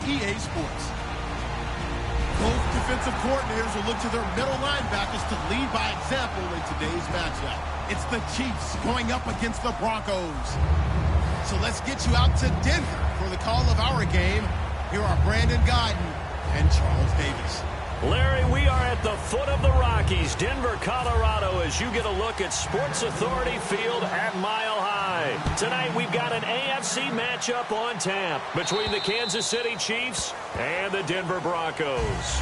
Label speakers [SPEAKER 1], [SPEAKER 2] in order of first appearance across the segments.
[SPEAKER 1] EA Sports. Both defensive coordinators will look to their middle linebackers to lead by example in today's matchup. It's the Chiefs going up against the Broncos. So let's get you out to Denver for the call of our game. Here are Brandon Gaudin and Charles Davis.
[SPEAKER 2] Larry, we are at the foot of the Rockies, Denver, Colorado, as you get a look at Sports Authority Field at Mile High. Tonight, we've got an AFC matchup on tap between the Kansas City Chiefs and the Denver Broncos.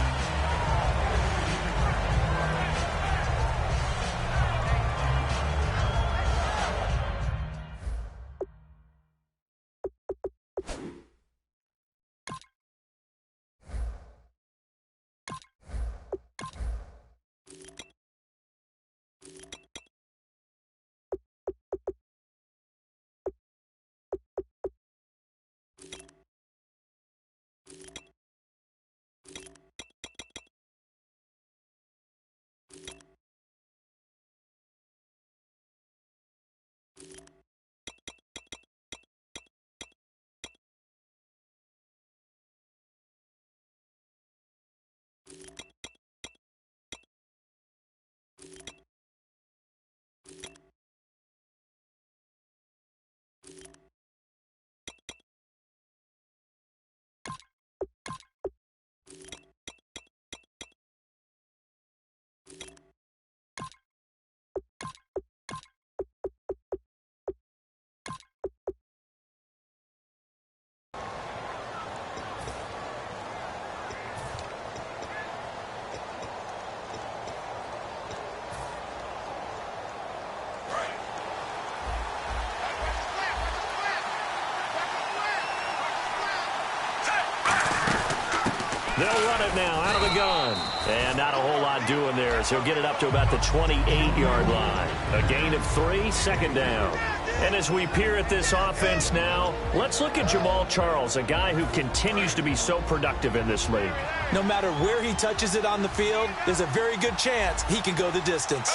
[SPEAKER 2] They'll run it now out of the gun. And not a whole lot doing there, so he'll get it up to about the 28-yard line. A gain of 3, second down. And as we peer at this offense now, let's look at Jamaal Charles, a guy who continues to be so productive in this league.
[SPEAKER 3] No matter where he touches it on the field, there's a very good chance he can go the distance.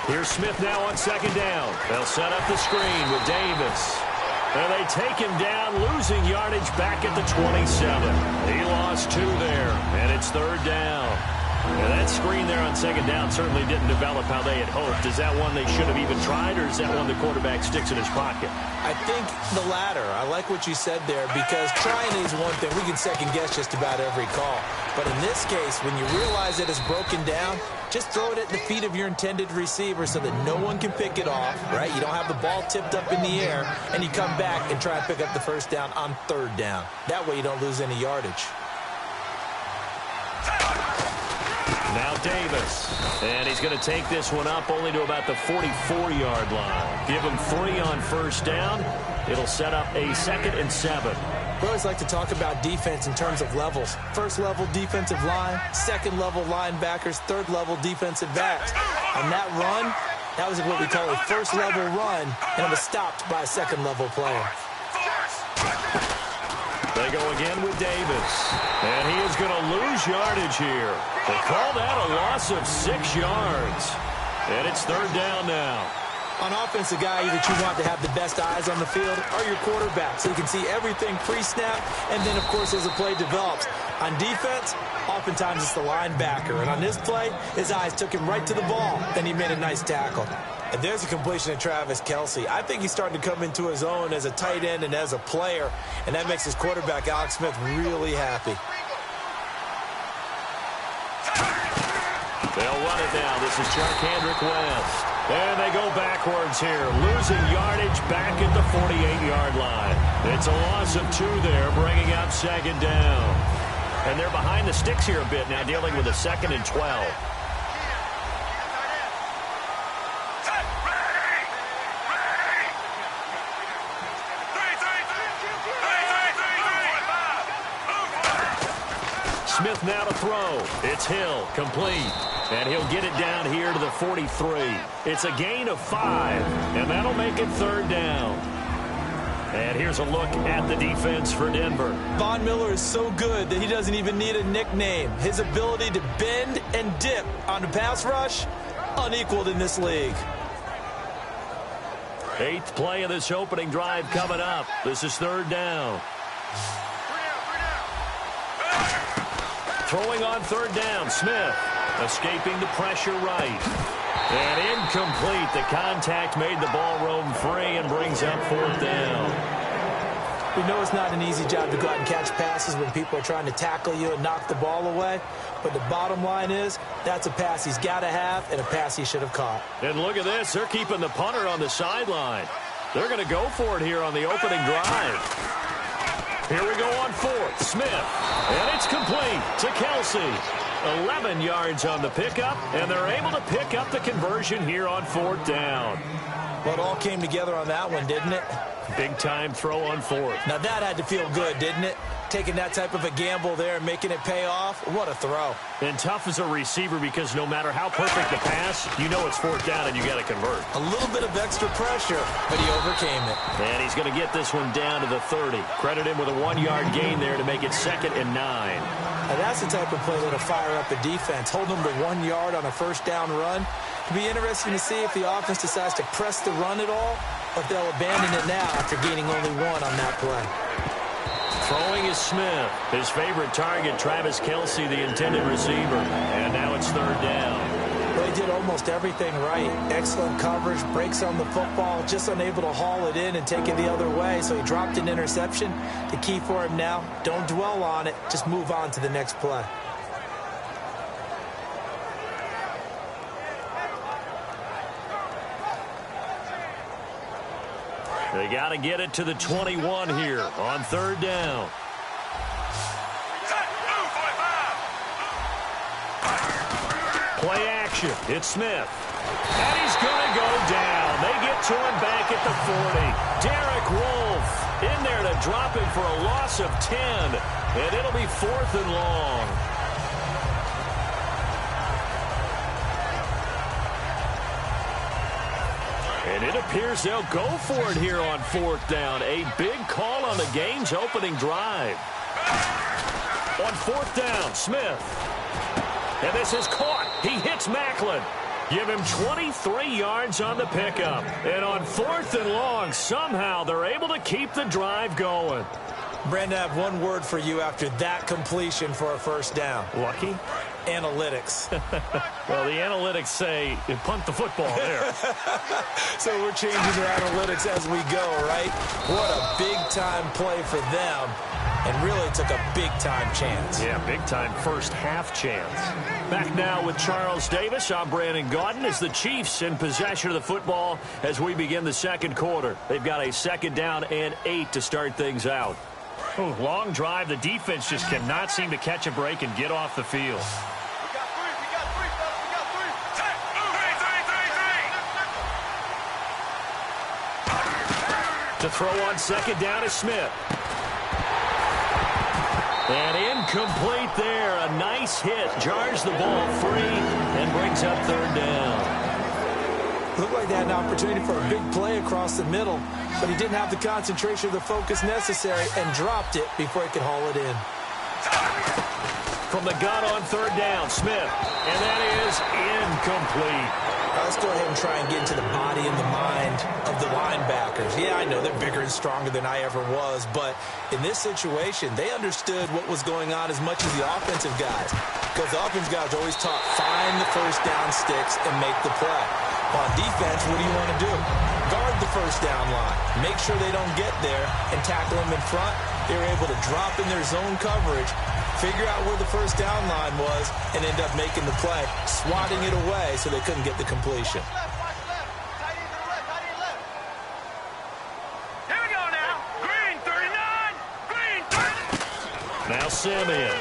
[SPEAKER 2] Here's Smith now on second down. They'll set up the screen with Davis. And they take him down, losing yardage back at the 27. He lost 2 there, and it's third down. And that screen there on second down certainly didn't develop how they had hoped. Is that one they should have even tried, or is that one the quarterback sticks in his pocket?
[SPEAKER 3] I think the latter. I like what you said there, because trying is one thing. We can second-guess just about every call. But in this case, when you realize that it's broken down, just throw it at the feet of your intended receiver so that no one can pick it off, right? You don't have the ball tipped up in the air, and you come back and try and pick up the first down on third down. That way you don't lose any yardage.
[SPEAKER 2] Now Davis, and he's going to take this one up only to about the 44-yard line. Give him 3 on first down. It'll set up a 2nd and 7.
[SPEAKER 3] We always like to talk about defense in terms of levels. First-level defensive line, second-level linebackers, third-level defensive backs. On that run, that was what we call a first-level run, and it was stopped by a second-level player.
[SPEAKER 2] They go again with Davis, and he is going to lose yardage here. They call that a loss of 6 yards, and it's third down now.
[SPEAKER 3] On offense, the guy that you want to have the best eyes on the field are your quarterbacks, so you can see everything pre-snap, and then, of course, as the play develops. On defense, oftentimes it's the linebacker, and on this play, his eyes took him right to the ball, and he made a nice tackle. And there's a completion to Travis Kelce. I think he's starting to come into his own as a tight end and as a player, and that makes his quarterback, Alex Smith, really happy.
[SPEAKER 2] They'll run it now. This is Charcandrick West. And they go backwards here, losing yardage back at the 48-yard line. It's a loss of 2 there, bringing up second down. And they're behind the sticks here a bit now, dealing with a 2nd and 12. Smith now to throw. It's Hill, complete. And he'll get it down here to the 43. It's a gain of 5, and that'll make it third down. And here's a look at the defense for Denver.
[SPEAKER 3] Von Miller is so good that he doesn't even need a nickname. His ability to bend and dip on the pass rush, unequaled in this league.
[SPEAKER 2] 8th play of this opening drive coming up. This is third down. Throwing on third down, Smith. Escaping the pressure right. And incomplete. The contact made the ball roam free and brings up fourth down.
[SPEAKER 3] We know it's not an easy job to go out and catch passes when people are trying to tackle you and knock the ball away. But the bottom line is, that's a pass he's got to have and a pass he should have caught.
[SPEAKER 2] And look at this. They're keeping the punter on the sideline. They're going to go for it here on the opening drive. Here we go on fourth. Smith. And it's complete to Kelce. 11 yards on the pickup, and they're able to pick up the conversion here on fourth down.
[SPEAKER 3] Well, it all came together on that one, didn't it?
[SPEAKER 2] Big-time throw on fourth.
[SPEAKER 3] Now, that had to feel good, didn't it? Taking that type of a gamble there and making it pay off. What a throw.
[SPEAKER 2] And tough as a receiver because no matter how perfect the pass, you know it's fourth down and you got to convert.
[SPEAKER 3] A little bit of extra pressure, but he overcame it.
[SPEAKER 2] And he's going to get this one down to the 30. Credit him with a 1-yard gain there to make it 2nd and 9.
[SPEAKER 3] Now, that's the type of play that'll fire up a defense. Hold them to 1 yard on a first down run. It'll be interesting to see if the offense decides to press the run at all, or if they'll abandon it now after gaining only 1 on that play.
[SPEAKER 2] Throwing is Smith. His favorite target, Travis Kelce, the intended receiver. And now it's third down.
[SPEAKER 3] Well, he did almost everything right. Excellent coverage, breaks on the football, just unable to haul it in and take it the other way. So he dropped an interception. The key for him now, don't dwell on it. Just move on to the next play.
[SPEAKER 2] They got to get it to the 21 here on third down. Play action. It's Smith. And he's going to go down. They get to him back at the 40. Derek Wolfe in there to drop him for a loss of 10. And it'll be 4th and long. And it appears they'll go for it here on fourth down. A big call on the game's opening drive. On fourth down, Smith. And this is caught. He hits Macklin. Give him 23 yards on the pickup. And on 4th and long, somehow they're able to keep the drive going.
[SPEAKER 3] Brandon, I have one word for you after that completion for a first down.
[SPEAKER 2] Lucky?
[SPEAKER 3] Analytics.
[SPEAKER 2] Well, the analytics say punt the football there.
[SPEAKER 3] So we're changing their analytics as we go, right? What a big-time play for them. And really took a big-time chance.
[SPEAKER 2] Yeah, big-time first-half chance. Back now with Charles Davis. I'm Brandon Gaudin as the Chiefs in possession of the football as we begin the second quarter. They've got a 2nd down and 8 to start things out. Ooh, long drive. The defense just cannot seem to catch a break and get off the field. To throw on 2nd down is Smith. And incomplete there. A nice hit. Jars the ball free and brings up 3rd down.
[SPEAKER 3] Looked like they had an opportunity for a big play across the middle, but he didn't have the concentration or the focus necessary and dropped it before he could haul it in.
[SPEAKER 2] From the gun on 3rd down, Smith. And that is incomplete.
[SPEAKER 3] Let's go ahead and try and get into the body and the mind of the linebackers. Yeah, I know they're bigger and stronger than I ever was, but in this situation, they understood what was going on as much as the offensive guys. Because the offensive guys are always taught, find the first down sticks and make the play. On defense, what do you want to do? Guard the first down line. Make sure they don't get there and tackle them in front. They were able to drop in their zone coverage, figure out where the first down line was, and end up making the play, swatting it away so they couldn't get the completion.
[SPEAKER 4] Here we go now. Green 39. Green 30.
[SPEAKER 2] Now Simeon.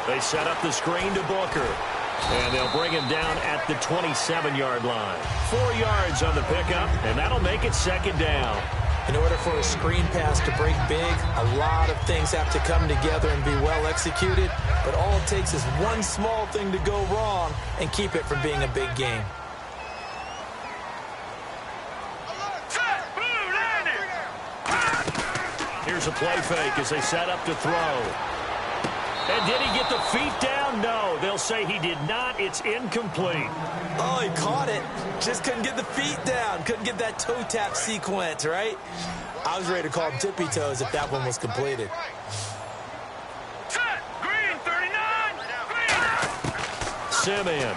[SPEAKER 2] They set up the screen to Booker. And they'll bring him down at the 27-yard line. 4 yards on the pickup, and that'll make it 2nd down.
[SPEAKER 3] In order for a screen pass to break big, a lot of things have to come together and be well executed. But all it takes is one small thing to go wrong and keep it from being a big game.
[SPEAKER 2] Here's a play fake as they set up to throw. And did he get the feet down? No, they'll say he did not. It's incomplete.
[SPEAKER 3] Oh, he caught it. Just couldn't get the feet down. Couldn't get that toe tap sequence, right? I was ready to call him tippy toes if that one was completed.
[SPEAKER 4] Set. Green 39. Green.
[SPEAKER 2] Simeon.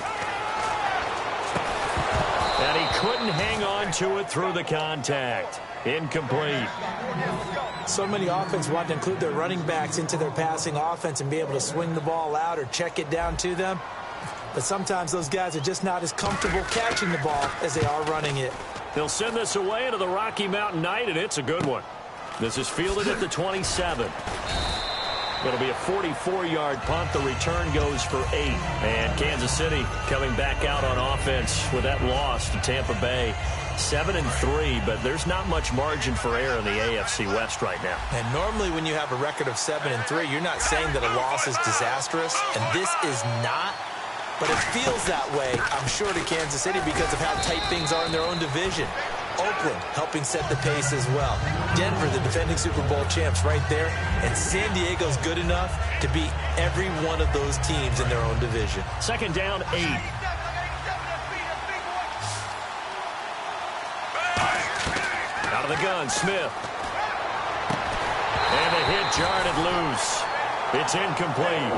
[SPEAKER 2] And he couldn't hang on to it through the contact. Incomplete.
[SPEAKER 3] So many offenses want to include their running backs into their passing offense and be able to swing the ball out or check it down to them. But sometimes those guys are just not as comfortable catching the ball as they are running it.
[SPEAKER 2] They'll send this away into the Rocky Mountain Night, and it's a good one. This is fielded at the 27. It'll be a 44-yard punt. The return goes for 8. And Kansas City coming back out on offense with that loss to Tampa Bay. 7-3, but there's not much margin for error in the AFC West right now.
[SPEAKER 3] And normally when you have a record of 7-3, you're not saying that a loss is disastrous, and this is not. But it feels that way, I'm sure, to Kansas City because of how tight things are in their own division. Oakland helping set the pace as well. Denver, the defending Super Bowl champs, right there. And San Diego's good enough to beat every one of those teams in their own division.
[SPEAKER 2] Second down, 8. Out of the gun, Smith. And the hit jarred it loose. It's incomplete.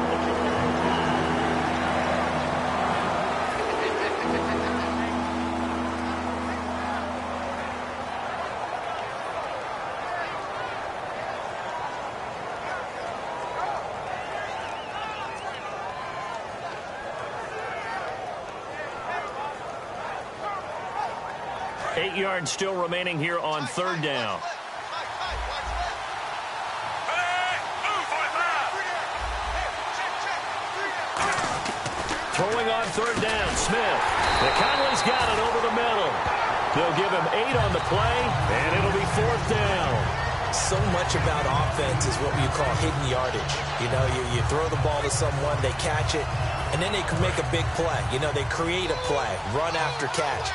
[SPEAKER 2] Eight yards still remaining here on third down. Throwing on third down, Smith. McConley's got it over the middle. They'll give him 8 on the play, and it'll be fourth down.
[SPEAKER 3] So much about offense is what you call hidden yardage. You know, you throw the ball to someone, they catch it, and then they can make a big play. You know, they create a play, run after catch.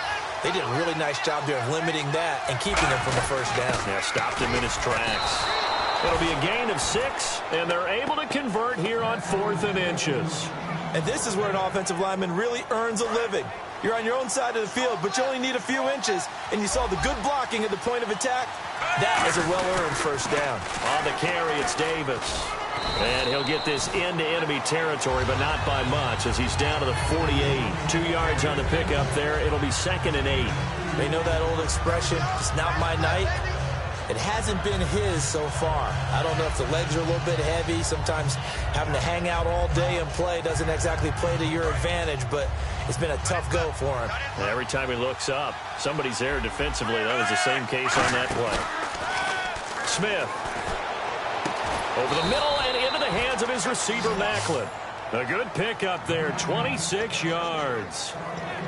[SPEAKER 3] They did a really nice job there of limiting that and keeping him from the first down.
[SPEAKER 2] Yeah, stopped him in his tracks. It'll be a gain of 6, and they're able to convert here on 4th and inches.
[SPEAKER 3] And this is where an offensive lineman really earns a living. You're on your own side of the field, but you only need a few inches, and you saw the good blocking at the point of attack. That is a well-earned first down.
[SPEAKER 2] On the carry, it's Davis. And he'll get this into enemy territory, but not by much, as he's down to the 48. 2 yards on the pickup there. It'll be 2nd and 8.
[SPEAKER 3] They know that old expression, it's not my night. It hasn't been his so far. I don't know if the legs are a little bit heavy. Sometimes having to hang out all day and play doesn't exactly play to your advantage, but it's been a tough go for him.
[SPEAKER 2] And every time he looks up, somebody's there defensively. That was the same case on that play. Smith. Over the middle and into the hands of his receiver, Macklin. A good pickup there, 26 yards.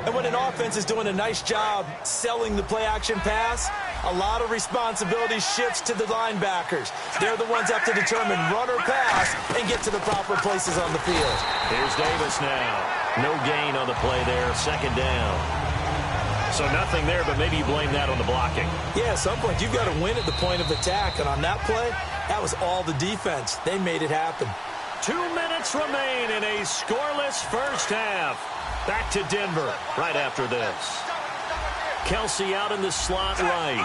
[SPEAKER 3] And when an offense is doing a nice job selling the play-action pass, a lot of responsibility shifts to the linebackers. They're the ones that have to determine run or pass and get to the proper places on the field.
[SPEAKER 2] Here's Davis now. No gain on the play there, 2nd down. So nothing there, but maybe you blame that on the blocking.
[SPEAKER 3] Yeah, at some point you've got to win at the point of attack, and on that play, that was all the defense. They made it happen.
[SPEAKER 2] 2 minutes remain in a scoreless first half. Back to Denver right after this. Kelsey out in the slot right.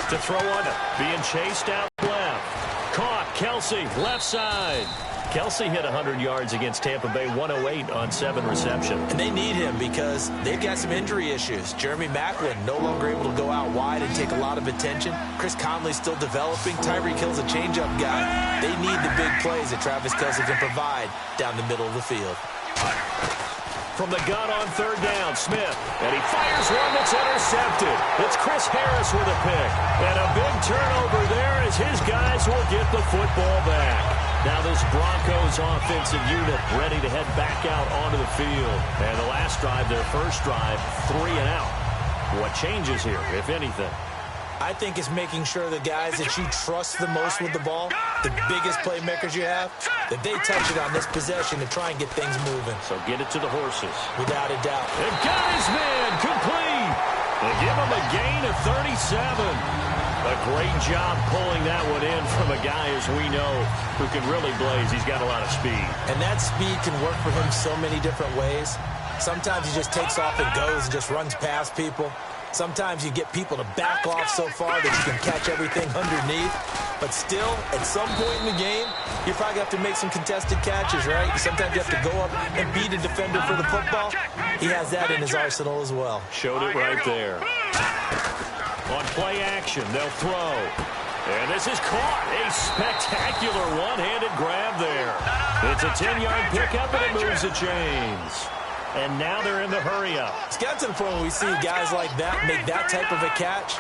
[SPEAKER 2] To throw on it. Being chased out left. Caught. Kelsey, left side. Kelsey hit 100 yards against Tampa Bay, 108 on 7 receptions.
[SPEAKER 3] And they need him because they've got some injury issues. Jeremy Macklin no longer able to go out wide and take a lot of attention. Chris Conley still developing. Tyreek Hill's a change-up guy. They need the big plays that Travis Kelce can provide down the middle of the field.
[SPEAKER 2] From the gun on third down, Smith. And he fires one that's intercepted. It's Chris Harris with a pick. And a big turnover there as his guys will get the football back. Now this Broncos offensive unit ready to head back out onto the field. And the last drive, their first drive, 3 and out. What changes here, if anything?
[SPEAKER 3] I think it's making sure the guys that you trust the most with the ball, the biggest playmakers you have, that they touch it on this possession to try and get things moving.
[SPEAKER 2] So get it to the horses.
[SPEAKER 3] Without a doubt.
[SPEAKER 2] They've got his man complete. They give him a gain of 37. A great job pulling that one in from a guy, as we know, who can really blaze. He's got a lot of speed.
[SPEAKER 3] And that speed can work for him so many different ways. Sometimes he just takes off and goes and just runs past people. Sometimes you get people to back off so far that you can catch everything underneath. But still, at some point in the game, you probably have to make some contested catches, right? Sometimes you have to go up and beat a defender for the football. He has that in his arsenal as well.
[SPEAKER 2] Showed it right there. On play action, they'll throw. And this is caught. A spectacular one-handed grab there. It's a 10-yard pickup, and it moves the chains. And now they're in the hurry-up.
[SPEAKER 3] It's got to the point where we see guys like that make that type of a catch.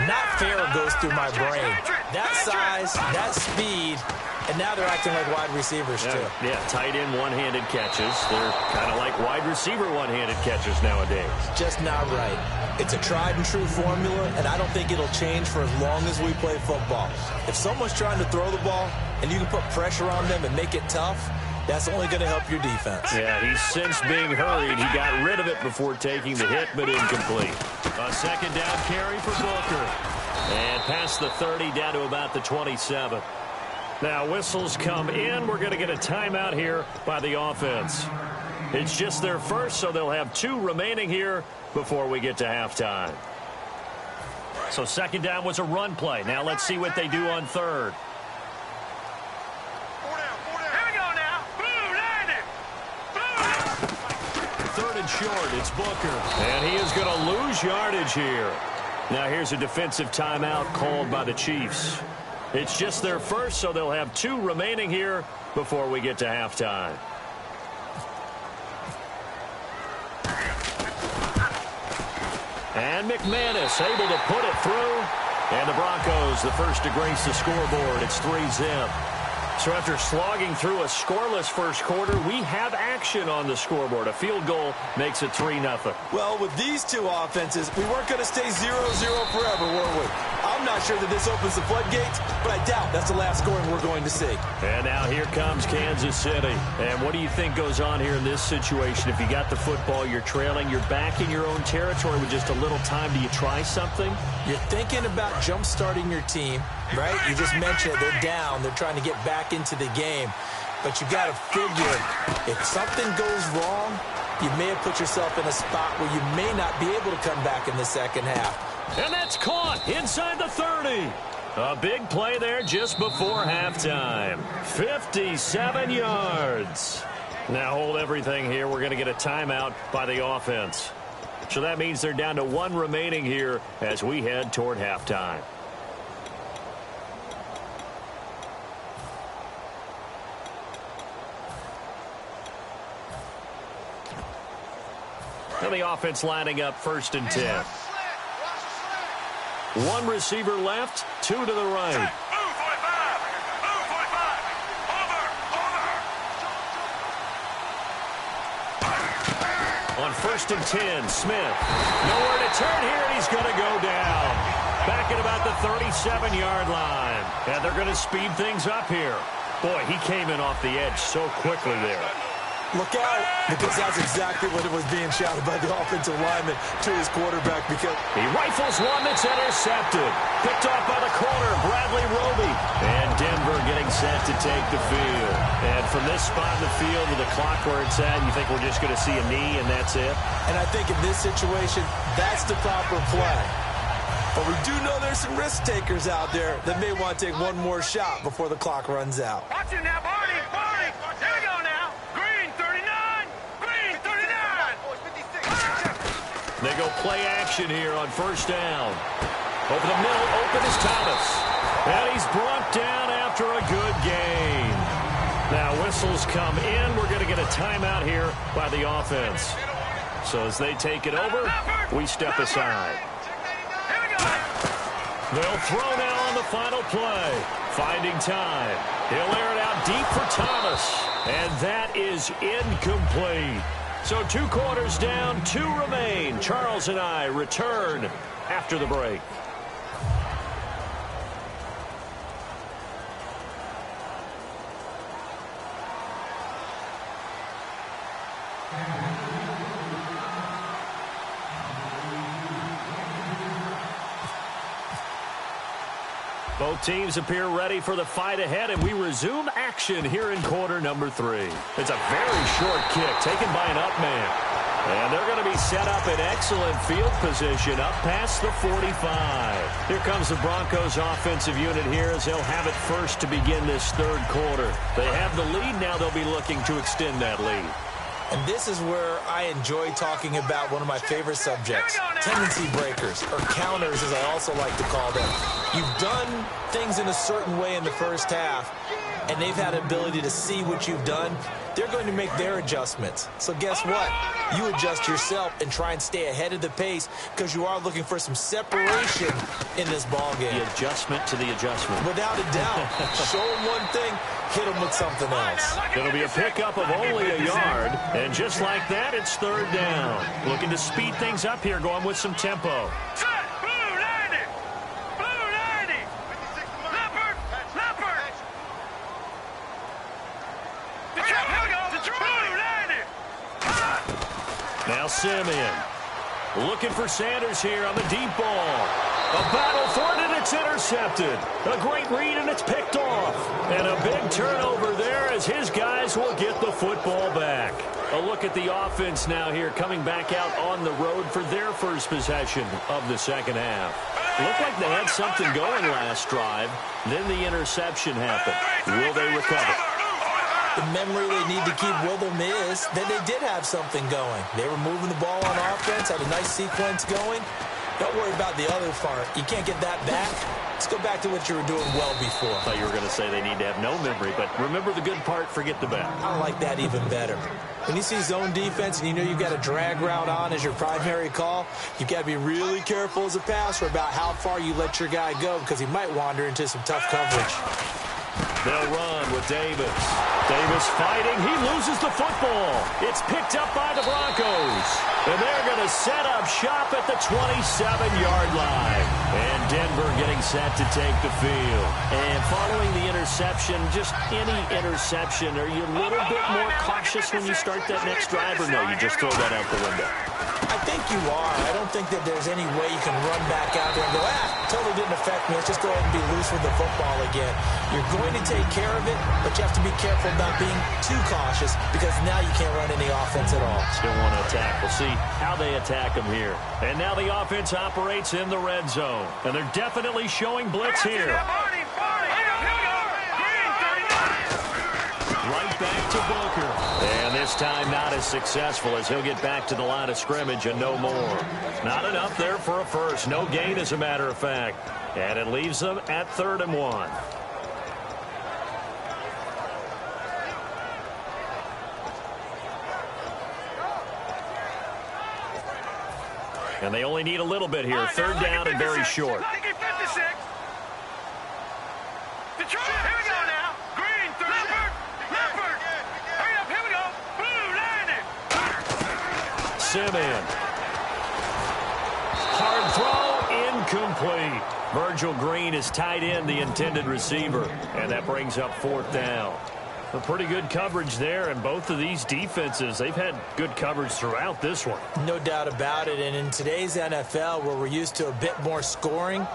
[SPEAKER 3] Not fair goes through my brain. That size, that speed, and now they're acting like wide receivers too.
[SPEAKER 2] Yeah, tight end one-handed catches. They're kind of like wide receiver one-handed catches nowadays.
[SPEAKER 3] Just not right. It's a tried-and-true formula, and I don't think it'll change for as long as we play football. If someone's trying to throw the ball and you can put pressure on them and make it tough, that's only going to help your defense.
[SPEAKER 2] Yeah, he's since being hurried. He got rid of it before taking the hit, but incomplete. A second down carry for Booker. And past the 30, down to about the 27. Now, whistles come in. We're going to get a timeout here by the offense. It's just their first, so they'll have 2 remaining here before we get to halftime. So second down was a run play. Now let's see what they do on third. Third and short, it's Booker. And he is going to lose yardage here. Now here's a defensive timeout called by the Chiefs. It's just their first, so they'll have 2 remaining here before we get to halftime. And McManus able to put it through. And the Broncos, the first to grace the scoreboard. It's 3-zip. So after slogging through a scoreless first quarter, we have action on the scoreboard. A field goal makes it 3-0.
[SPEAKER 3] Well, with these 2 offenses, we weren't going to stay 0-0 forever, were we? I'm not sure that this opens the floodgates, but I doubt that's the last scoring we're going to see.
[SPEAKER 2] And now here comes Kansas City. And what do you think goes on here in this situation? If you got the football, you're trailing, you're back in your own territory with just a little time. Do you try something?
[SPEAKER 3] You're thinking about jump-starting your team, right? You just mentioned it. They're down. They're trying to get back into the game. But you got to figure if something goes wrong, you may have put yourself in a spot where you may not be able to come back in the second half.
[SPEAKER 2] And that's caught inside the 30. A big play there just before halftime. 57 yards. Now hold everything here. We're going to get a timeout by the offense. So that means they're down to 1 remaining here as we head toward halftime. Now the offense lining up 1st and 10. 1 receiver left, 2 to the right. On 1st and 10, Smith. Nowhere to turn here, and he's going to go down. Back at about the 37-yard line. And they're going to speed things up here. Boy, he came in off the edge so quickly there.
[SPEAKER 3] Look out, because that's exactly what it was being shouted by the offensive lineman to his quarterback. Because
[SPEAKER 2] he rifles one that's intercepted. Picked off by the corner, Bradley Roby. And Denver getting set to take the field. And from this spot in the field with the clock where it's at, you think we're just going to see a knee and that's it?
[SPEAKER 3] And I think in this situation, that's the proper play. But we do know there's some risk takers out there that may want to take one more shot before the clock runs out.
[SPEAKER 4] Watch it now, Barney. Barney. Here we go now. Green 39. Green 39.
[SPEAKER 2] They go play action here on 1st down. Over the middle, open is Thomas. And he's brought down after a good gain. Now whistles come in. We're going to get a timeout here by the offense. So as they take it over, we step aside. They'll throw now on the final play. Finding time. He'll air it out deep for Thomas. And that is incomplete. So 2 quarters down, 2 remain. Charles and I return after the break. Both teams appear ready for the fight ahead, and we resume action here in quarter number 3. It's a very short kick taken by an up man. And they're going to be set up in excellent field position up past the 45. Here comes the Broncos offensive unit here as they'll have it first to begin this third quarter. They have the lead. Now they'll be looking to extend that lead.
[SPEAKER 3] And this is where I enjoy talking about one of my favorite subjects, tendency breakers, or counters as I also like to call them. You've done things in a certain way in the first half, and they've had the ability to see what you've done. They're going to make their adjustments. So guess what? You adjust yourself and try and stay ahead of the pace because you are looking for some separation in this ball game.
[SPEAKER 2] The adjustment to the adjustment.
[SPEAKER 3] Without a doubt. Show them one thing, hit them with something else.
[SPEAKER 2] It'll be a pickup of only a yard. And just like that, it's third down. Looking to speed things up here, going with some tempo. Now Simeon looking for Sanders here on the deep ball. A battle for it, and it's intercepted. A great read, and it's picked off. And a big turnover there as his guys will get the football back. A look at the offense now here, coming back out on the road for their first possession of the second half. Looked like they had something going last drive. Then the interception happened. Will they recover?
[SPEAKER 3] The memory they need to keep with them is that they did have something going. They were moving the ball on offense, had a nice sequence going. Don't worry about the other part. You can't get that back. Let's go back to what you were doing well before.
[SPEAKER 2] I thought you were going to say they need to have no memory, but remember the good part, forget the bad.
[SPEAKER 3] I like that even better. When you see zone defense and you know you've got a drag route on as your primary call, you've got to be really careful as a passer about how far you let your guy go because he might wander into some tough coverage.
[SPEAKER 2] They'll run with Davis. Davis fighting. He loses the football. It's picked up by the Broncos. And they're going to set up shop at the 27-yard line. And Denver getting set to take the field. And following the interception, just any interception, are you a little bit more cautious when you start that next drive, or no, you just throw that out the window?
[SPEAKER 3] I think you are. I don't think that there's any way you can run back out there and go, totally didn't affect me. Let's just go ahead and be loose with the football again. You're going to take care of it, but you have to be careful about being too cautious because now you can't run any offense at all.
[SPEAKER 2] Still want to attack. We'll see how they attack them here. And now the offense operates in the red zone. And they're definitely showing blitz here. Right back to Booker. And this time not as successful as he'll get back to the line of scrimmage and no more. Not enough there for a first. No gain, as a matter of fact. And it leaves them at 3rd and 1. And they only need a little bit here. 3rd down and very short. Simeon. Hard throw, incomplete. Virgil Green is tied in, the intended receiver. And that brings up 4th down. A pretty good coverage there, and both of these defenses, they've had good coverage throughout this one.
[SPEAKER 3] No doubt about it, and in today's NFL, where we're used to a bit more scoring,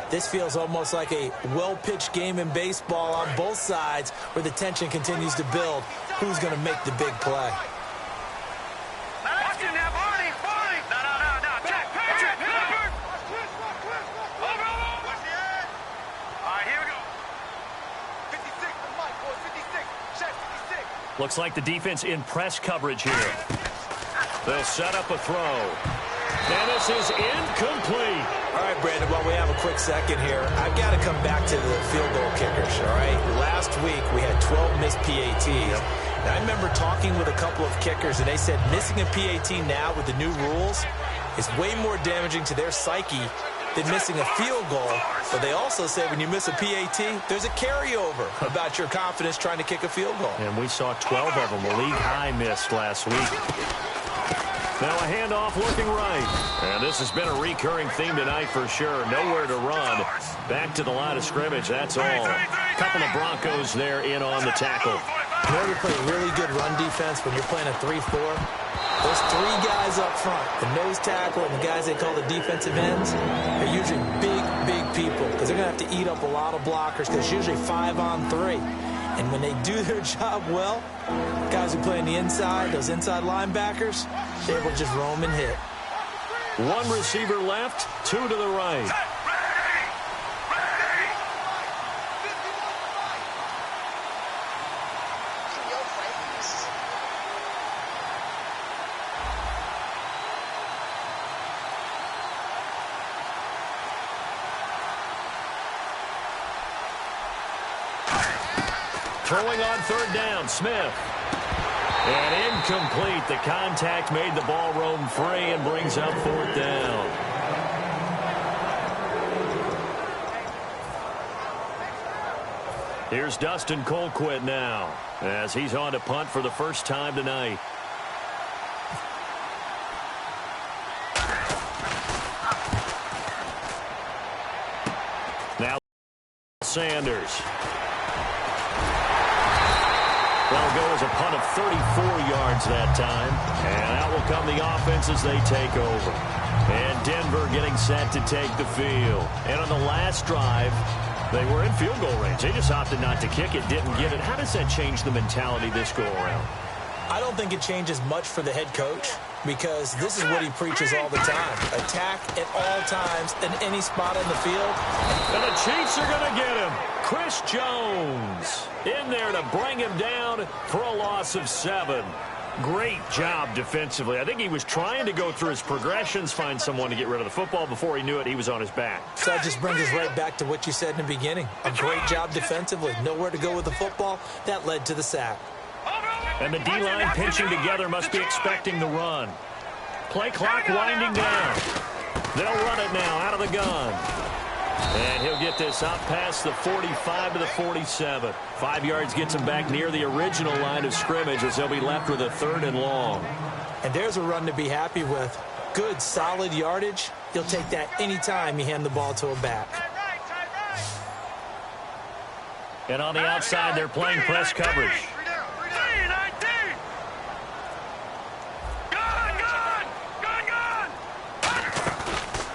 [SPEAKER 3] this feels almost like a well-pitched game in baseball on both sides where the tension continues to build. Who's going to make the big play?
[SPEAKER 2] Looks like the defense in press coverage here. They'll set up a throw. And this is incomplete.
[SPEAKER 3] All right, Brandon, while we have a quick second here, I've got to come back to the field goal kickers, all right? Last week, we had 12 missed PATs. And I remember talking with a couple of kickers, and they said missing a PAT now with the new rules is way more damaging to their psyche than missing a field goal. But they also say when you miss a PAT, there's a carryover about your confidence trying to kick a field goal.
[SPEAKER 2] And we saw 12 of them. A league high missed last week. Now a handoff looking right. And this has been a recurring theme tonight for sure. Nowhere to run. Back to the line of scrimmage, that's all. Couple of Broncos there in on the tackle.
[SPEAKER 3] In order to play really good run defense when you're playing a 3-4, Those three guys up front, the nose tackle and the guys they call the defensive ends, are usually big people because they're going to have to eat up a lot of blockers because it's usually 5-on-3. And when they do their job well, guys who play on the inside, those inside linebackers, they will just roam and hit.
[SPEAKER 2] One receiver left, two to the right. Throwing on third down, Smith. And incomplete. The contact made the ball roam free and brings up fourth down. Here's Dustin Colquitt now as he's on to punt for the first time tonight. Now Sanders. That'll go as a punt of 34 yards that time. And out will come the offense as they take over. And Denver getting set to take the field. And on the last drive, they were in field goal range. They just opted not to kick it, didn't get it. How does that change the mentality this go-around?
[SPEAKER 3] I don't think it changes much for the head coach because this is what he preaches all the time. Attack at all times in any spot on the field.
[SPEAKER 2] And the Chiefs are going to get him. Chris Jones in there to bring him down for a loss of 7. Great job defensively. I think he was trying to go through his progressions, find someone to get rid of the football. Before he knew it, he was on his back.
[SPEAKER 3] So that just brings us right back to what you said in the beginning. A great job defensively. Nowhere to go with the football. That led to the sack.
[SPEAKER 2] And the D-line pinching together must be expecting the run. Play clock winding down. They'll run it now out of the gun. And he'll get this up past the 45 to the 47. 5 yards gets him back near the original line of scrimmage as they'll be left with a 3rd and long.
[SPEAKER 3] And there's a run to be happy with. Good, solid yardage. You'll take that anytime you hand the ball to a back.
[SPEAKER 2] And on the outside, they're playing press coverage.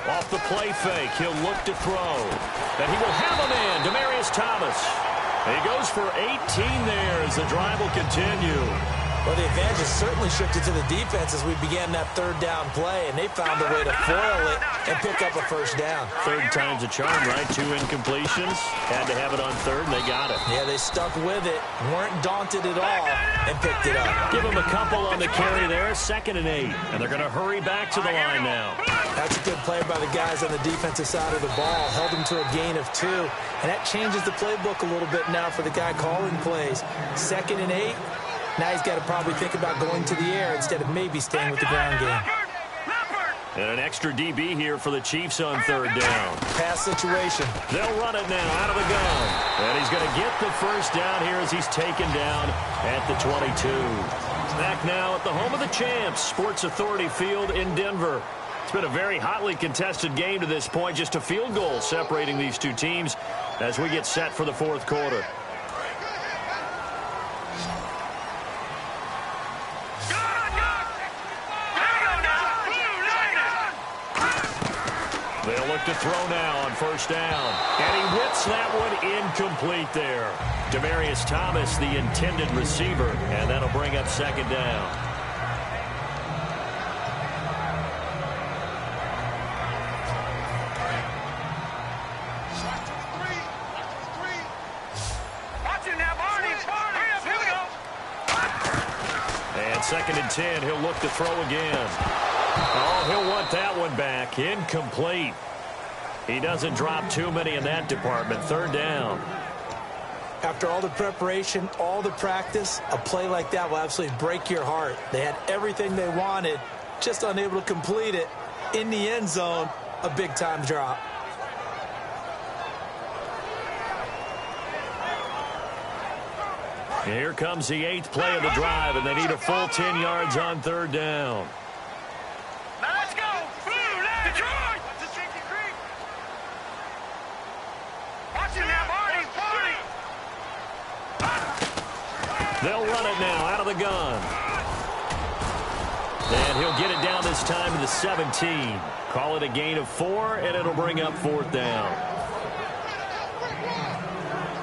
[SPEAKER 2] Off the play fake, he'll look to throw. And he will have a man, Demaryius Thomas. He goes for 18 there as the drive will continue.
[SPEAKER 3] Well, the advantage has certainly shifted to the defense as we began that 3rd down play, and they found a way to foil it and pick up a 1st down.
[SPEAKER 2] 3rd time's a charm, right? 2 incompletions. Had to have it on 3rd, and they got it.
[SPEAKER 3] Yeah, they stuck with it, weren't daunted at all, and picked it up.
[SPEAKER 2] Give them a couple on the carry there, 2nd and 8. And they're going to hurry back to the line now.
[SPEAKER 3] That's a good play by the guys on the defensive side of the ball. Held them to a gain of 2. And that changes the playbook a little bit now for the guy calling plays. 2nd and 8. Now he's got to probably think about going to the air instead of maybe staying with the ground game.
[SPEAKER 2] And an extra DB here for the Chiefs on 3rd down.
[SPEAKER 3] Pass situation.
[SPEAKER 2] They'll run it now out of the gun. And he's going to get the 1st down here as he's taken down at the 22. Back now at the home of the champs, Sports Authority Field in Denver. It's been a very hotly contested game to this point. Just a field goal separating these two teams as we get set for the 4th quarter. They'll look to throw now on 1st down. And he whips that one incomplete there. Demaryius Thomas, the intended receiver, and that'll bring up 2nd down. And 2nd and 10, he'll look to throw again. Oh, he'll want that one back. Incomplete. He doesn't drop too many in that department. 3rd down.
[SPEAKER 3] After all the preparation, all the practice, a play like that will absolutely break your heart. They had everything they wanted, just unable to complete it. In the end zone, a big-time drop.
[SPEAKER 2] Here comes the 8th play of the drive, and they need a full 10 yards on 3rd down.
[SPEAKER 4] Now let's go! Detroit! Watch it now, Marty!
[SPEAKER 2] They'll run it now out of the gun. And he'll get it down this time to the 17. Call it a gain of 4, and it'll bring up 4th down.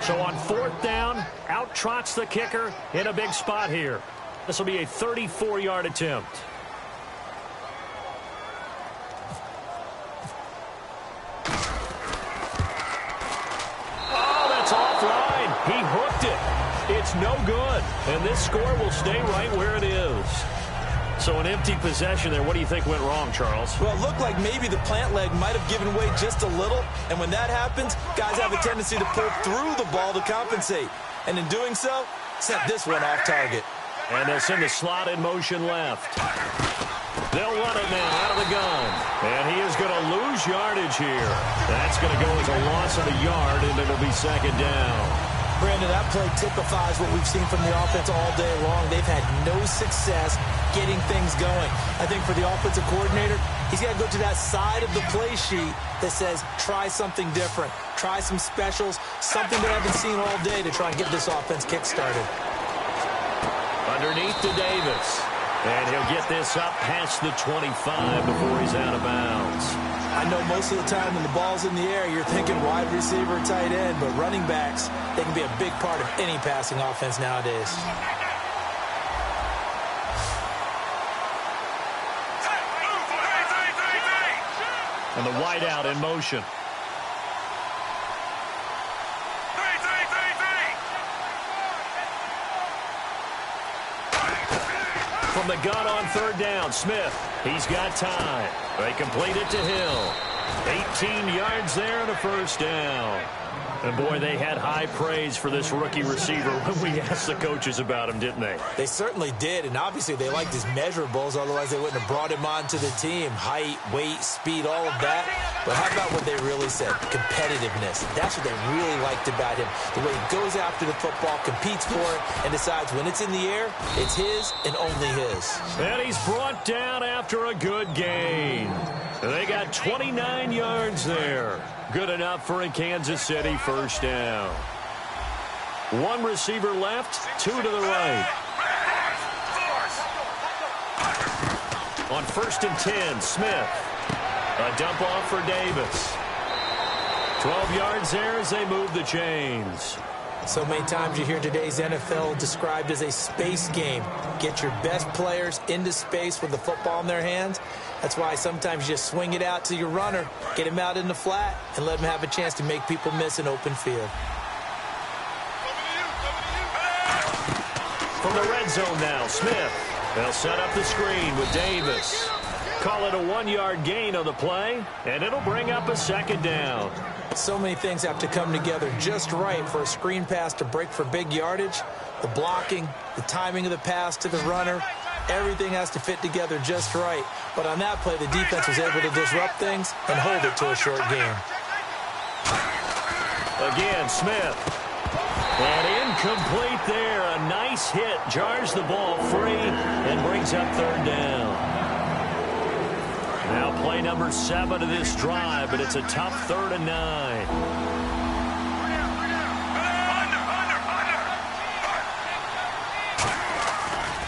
[SPEAKER 2] So on 4th down, out trots the kicker in a big spot here. This will be a 34-yard attempt. Oh, that's offline. He hooked it. It's no good. And this score will stay right where it is. So an empty possession there. What do you think went wrong, Charles?
[SPEAKER 3] Well, it looked like maybe the plant leg might have given way just a little. And when that happens, guys have a tendency to pull through the ball to compensate. And in doing so, set this one off target.
[SPEAKER 2] And they'll send the slot in motion left. They'll run it now out of the gun. And he is going to lose yardage here. That's going to go as a loss of a yard, and it'll be 2nd down.
[SPEAKER 3] Brandon, that play typifies what we've seen from the offense all day long. They've had no success getting things going. I think for the offensive coordinator, he's got to go to that side of the play sheet that says, try something different. Try some specials, something that I haven't seen all day to try and get this offense kick-started.
[SPEAKER 2] Underneath to Davis. And he'll get this up past the 25 before he's out of bounds.
[SPEAKER 3] I know most of the time when the ball's in the air, you're thinking wide receiver, tight end, but running backs, they can be a big part of any passing offense nowadays.
[SPEAKER 2] And the wideout in motion. From the gun on 3rd down, Smith. He's got time. They complete it to Hill. 18 yards there and a 1st down. And, boy, they had high praise for this rookie receiver when we asked the coaches about him, didn't they?
[SPEAKER 3] They certainly did, and obviously they liked his measurables, otherwise they wouldn't have brought him onto the team. Height, weight, speed, all of that. But how about what they really said? Competitiveness. That's what they really liked about him. The way he goes after the football, competes for it, and decides when it's in the air, it's his and only his.
[SPEAKER 2] And he's brought down after a good gain. They got 29 yards there. Good enough for a Kansas City 1st down. 1 receiver left, 2 to the right. On 1st and 10, Smith. A dump off for Davis. 12 yards there as they move the chains.
[SPEAKER 3] So many times you hear today's NFL described as a space game. Get your best players into space with the football in their hands. That's why sometimes you just swing it out to your runner, get him out in the flat, and let him have a chance to make people miss an open field.
[SPEAKER 2] From the red zone now, Smith. They'll set up the screen with Davis. Call it a 1-yard gain on the play, and it'll bring up a 2nd down.
[SPEAKER 3] So many things have to come together just right for a screen pass to break for big yardage. The blocking, the timing of the pass to the runner, everything has to fit together just right. But on that play, the defense was able to disrupt things and hold it to a short gain.
[SPEAKER 2] Again, Smith. And incomplete there. A nice hit. Jars the ball free and brings up 3rd down. Now play number 7 of this drive, but it's a tough 3rd and 9.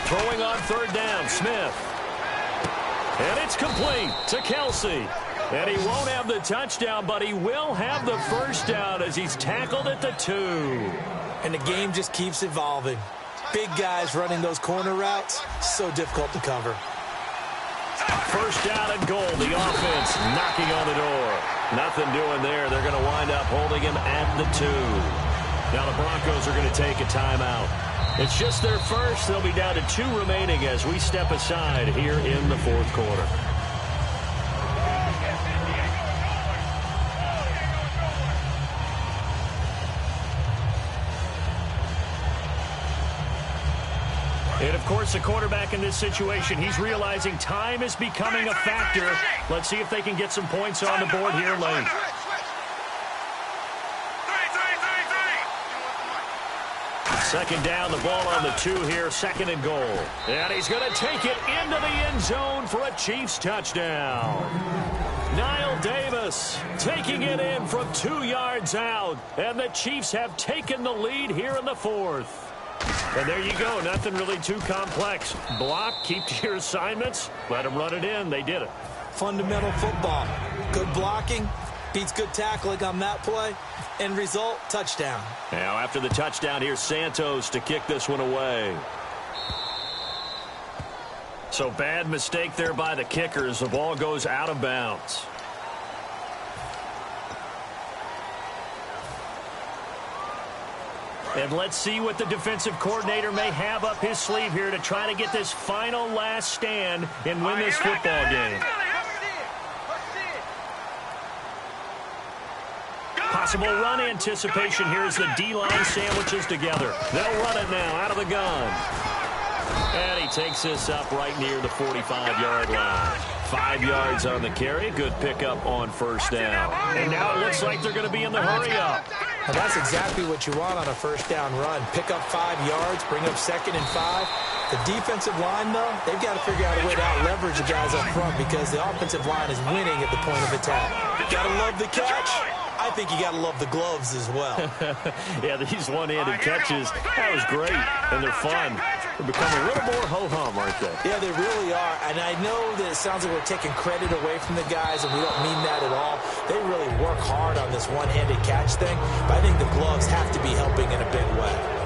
[SPEAKER 2] Throwing on 3rd down, Smith. And it's complete to Kelsey. And he won't have the touchdown, but he will have the 1st down as he's tackled at the 2.
[SPEAKER 3] And the game just keeps evolving. Big guys running those corner routes, so difficult to cover.
[SPEAKER 2] 1st down and goal. The offense knocking on the door. Nothing doing there. They're going to wind up holding him at the 2. Now the Broncos are going to take a timeout. It's just their first. They'll be down to 2 remaining as we step aside here in the 4th quarter. And, of course, the quarterback in this situation, he's realizing time is becoming a factor. Let's see if they can get some points on the board here late. Second down, the ball on the 2 here, 2nd and goal. And he's going to take it into the end zone for a Chiefs touchdown. Knile Davis taking it in from 2 yards out. And the Chiefs have taken the lead here in the 4th. And there you go. Nothing really too complex. Block, keep to your assignments, let them run it in. They did it.
[SPEAKER 3] Fundamental football. Good blocking beats good tackling on that play. End result, touchdown.
[SPEAKER 2] Now after the touchdown, here's Santos to kick this one away. So bad mistake there by the kickers. The ball goes out of bounds. And let's see what the defensive coordinator may have up his sleeve here to try to get this final last stand and win this football game. Possible run anticipation here as the D-line sandwiches together. They'll run it now out of the gun. And he takes this up right near the 45-yard line. 5 yards on the carry. Good pickup on first down. And now it looks like they're going to be in the hurry-up.
[SPEAKER 3] Well, that's exactly what you want on a first down run. Pick up 5 yards, bring up 2nd and 5. The defensive line, though, they've got to figure out a way to out-leverage the guys up front because the offensive line is winning at the point of attack. Got to love the catch. I think you got to love the gloves as well.
[SPEAKER 2] Yeah, these one-handed catches, that was great, and they're fun. They're becoming a little more ho-hum, aren't they?
[SPEAKER 3] Yeah, they really are, and I know that it sounds like we're taking credit away from the guys, and we don't mean that at all. They really work hard on this one-handed catch thing, but I think the gloves have to be helping in a big way.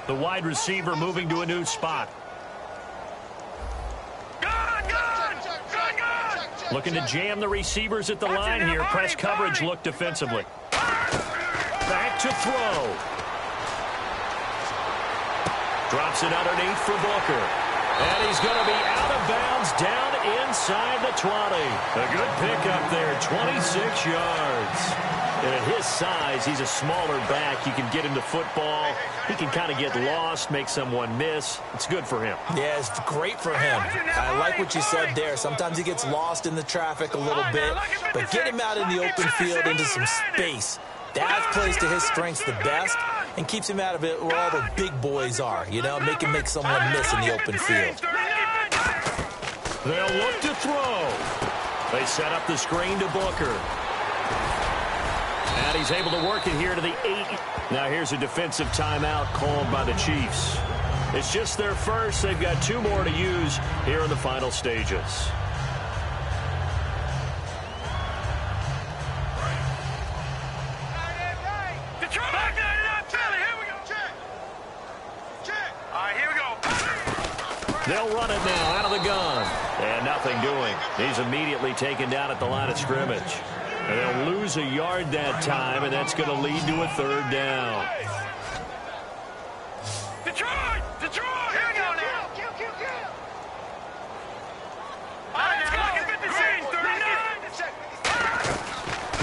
[SPEAKER 2] The wide receiver moving to a new spot. Looking to jam the receivers at the line here. Press coverage look defensively. Back to throw. Drops it underneath for Booker. And he's going to be out of bounds down inside the 20. A good pickup there, 26 yards. And at his size, he's a smaller back. You can get him to football. He can kind of get lost, make someone miss. It's good for him.
[SPEAKER 3] Yeah, it's great for him. I like what you said there. Sometimes he gets lost in the traffic a little bit, but get him out in the open field into some space. That plays to his strengths the best and keeps him out of it where all the big boys are, you know, make him make someone miss in the open field.
[SPEAKER 2] They'll look to throw. They set up the screen to Booker. And he's able to work it here to the 8. Now here's a defensive timeout called by the Chiefs. It's just their first. They've got 2 more to use here in the final stages. They'll run it now out of the gun. And nothing doing. He's immediately taken down at the line of scrimmage. And they'll lose a yard that time, and that's going to lead to a 3rd down.
[SPEAKER 4] Detroit! Detroit! Here we go now.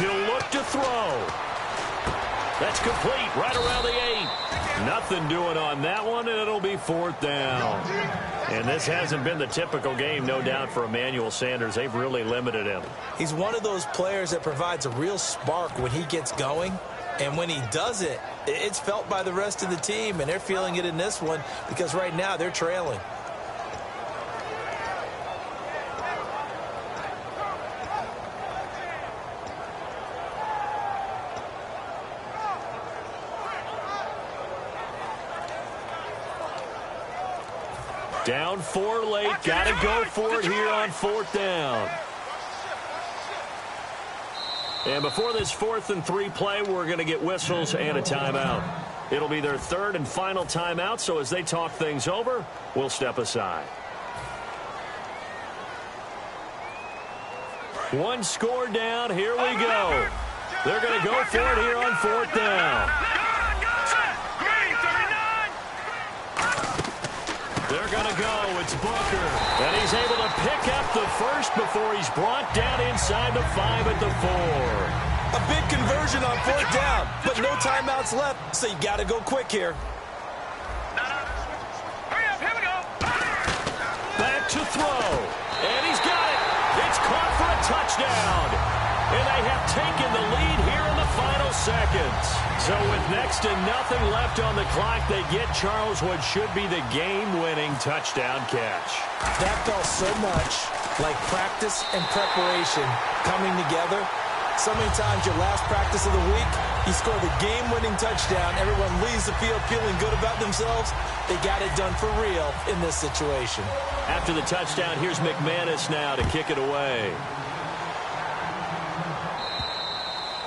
[SPEAKER 2] He'll look to throw. That's complete right around the 8. Nothing doing on that one, and it'll be 4th down. And this hasn't been the typical game, no doubt, for Emmanuel Sanders. They've really limited him.
[SPEAKER 3] He's one of those players that provides a real spark when he gets going. And when he does it, it's felt by the rest of the team, and they're feeling it in this one because right now they're trailing.
[SPEAKER 2] Down 4 late. Got to go for it here on 4th down. And before this 4th and 3 play, we're going to get whistles and a timeout. It'll be their 3rd and final timeout, so as they talk things over, we'll step aside. 1 score down. Here we go. They're going to go for it here on 4th down. They're going to go. It's Booker. And he's able to pick up the first before he's brought down inside the 5 at the 4.
[SPEAKER 3] A big conversion on 4th down, but no timeouts left, so you got to go quick here.
[SPEAKER 4] Hurry up, here we go.
[SPEAKER 2] Back to throw. And he's got it. It's caught for a touchdown. And they have taken the lead here in the final seconds. So with next to nothing left on the clock, they get Charles what should be the game-winning touchdown catch.
[SPEAKER 3] That felt so much like practice and preparation coming together. So many times your last practice of the week, you score the game-winning touchdown. Everyone leaves the field feeling good about themselves. They got it done for real in this situation.
[SPEAKER 2] After the touchdown, here's McManus now to kick it away.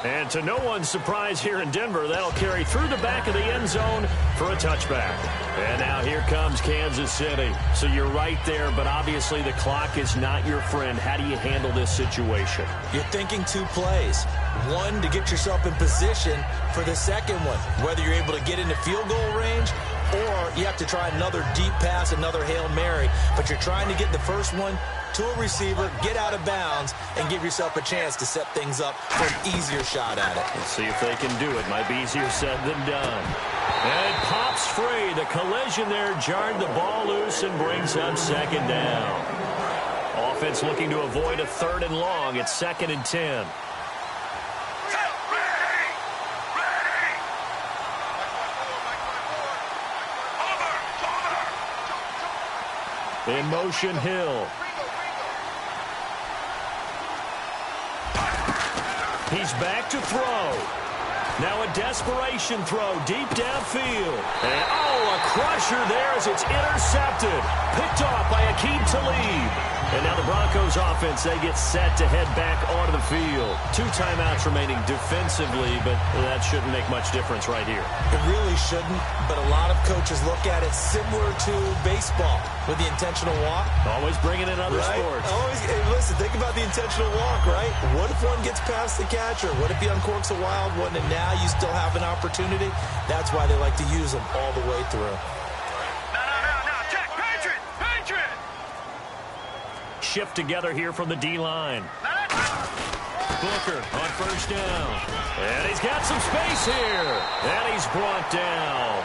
[SPEAKER 2] And to no one's surprise here in Denver, that'll carry through the back of the end zone for a touchback. And now here comes Kansas City. So you're right there, but obviously the clock is not your friend. How do you handle this situation?
[SPEAKER 3] You're thinking two plays. One, to get yourself in position for the second one, whether you're able to get into field goal range or you have to try another deep pass, another Hail Mary. But you're trying to get the first one to a receiver, get out of bounds, and give yourself a chance to set things up for an easier shot at it.
[SPEAKER 2] Let's see if they can do it. Might be easier said than done. And it pops free. The collision there jarred the ball loose and brings up second down. Offense looking to avoid a 3rd and long. It's 2nd and 10. In motion, Hill. He's back to throw. Now a desperation throw deep downfield. And, a crusher there as it's intercepted. Picked off by Aqib Talib. And now the Broncos offense, they get set to head back onto the field. 2 timeouts remaining defensively, but that shouldn't make much difference right here.
[SPEAKER 3] It really shouldn't, but a lot of coaches look at it similar to baseball with the intentional walk.
[SPEAKER 2] Always bringing in other sports.
[SPEAKER 3] Always, hey, listen, think about the intentional walk, right? What if one gets past the catcher? What if he uncorks a wild one and now you still have an opportunity? That's why they like to use them all the way through.
[SPEAKER 2] Shift together here from the D-line. Booker on 1st down. And he's got some space here. And he's brought down.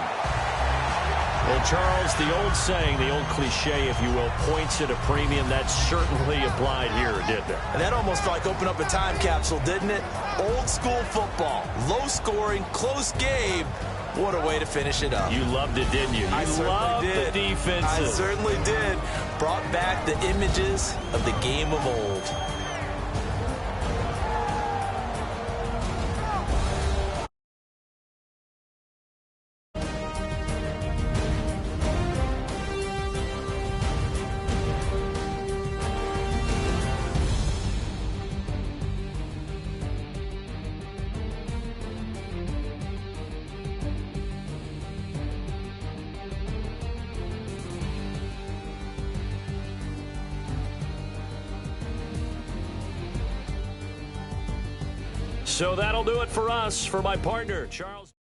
[SPEAKER 2] Well, Charles, the old saying, the old cliche, if you will, points at a premium, that certainly applied here, didn't it?
[SPEAKER 3] And that almost like opened up a time capsule, didn't it? Old school football. Low scoring, close game. What a way to finish it up.
[SPEAKER 2] You loved it, didn't you? You loved the defenses.
[SPEAKER 3] I certainly did. Brought back the images of the game of old.
[SPEAKER 2] So that'll do it for us. For my partner, Charles.